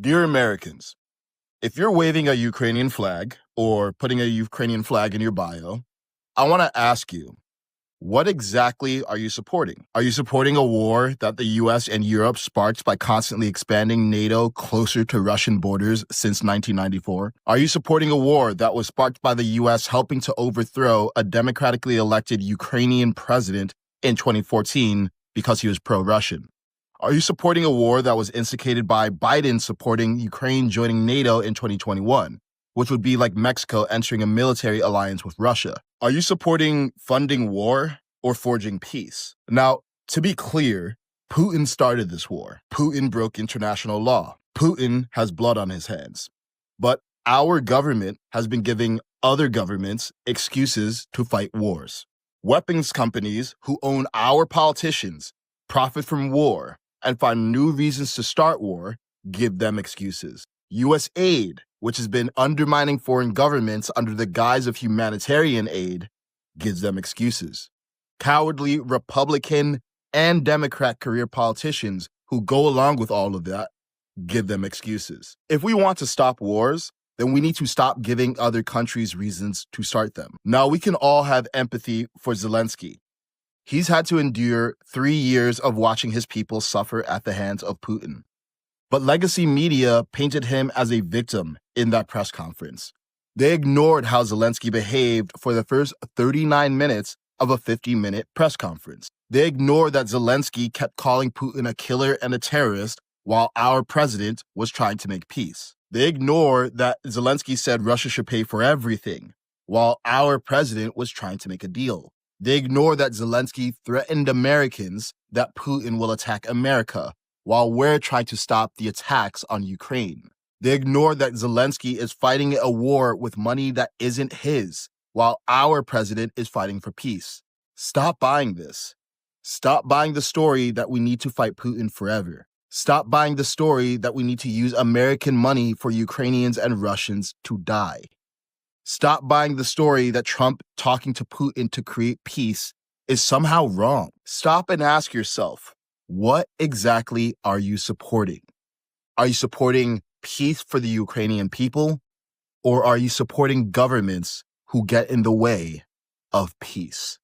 Dear Americans, if you're waving a Ukrainian flag or putting a Ukrainian flag in your bio, I want to ask you, what exactly are you supporting? Are you supporting a war that the US and Europe sparked by constantly expanding NATO closer to Russian borders since 1994? Are you supporting a war that was sparked by the US helping to overthrow a democratically elected Ukrainian president in 2014 because he was pro-Russian? Are you supporting a war that was instigated by Biden supporting Ukraine joining NATO in 2021, which would be like Mexico entering a military alliance with Russia? Are you supporting funding war or forging peace? Now, to be clear, Putin started this war. Putin broke international law. Putin has blood on his hands. But our government has been giving other governments excuses to fight wars. Weapons companies who own our politicians profit from war and find new reasons to start war, give them excuses. U.S. aid, which has been undermining foreign governments under the guise of humanitarian aid, gives them excuses. Cowardly Republican and Democrat career politicians who go along with all of that give them excuses. If we want to stop wars, then we need to stop giving other countries reasons to start them. Now, we can all have empathy for Zelensky. He's had to endure 3 years of watching his people suffer at the hands of Putin. But legacy media painted him as a victim in that press conference. They ignored how Zelensky behaved for the first 39 minutes of a 50-minute press conference. They ignored that Zelensky kept calling Putin a killer and a terrorist while our president was trying to make peace. They ignored that Zelensky said Russia should pay for everything while our president was trying to make a deal. They ignore that Zelensky threatened Americans that Putin will attack America while we're trying to stop the attacks on Ukraine. They ignore that Zelensky is fighting a war with money that isn't his while our president is fighting for peace. Stop buying this. Stop buying the story that we need to fight Putin forever. Stop buying the story that we need to use American money for Ukrainians and Russians to die. Stop buying the story that Trump talking to Putin to create peace is somehow wrong. Stop and ask yourself, what exactly are you supporting? Are you supporting peace for the Ukrainian people, or are you supporting governments who get in the way of peace?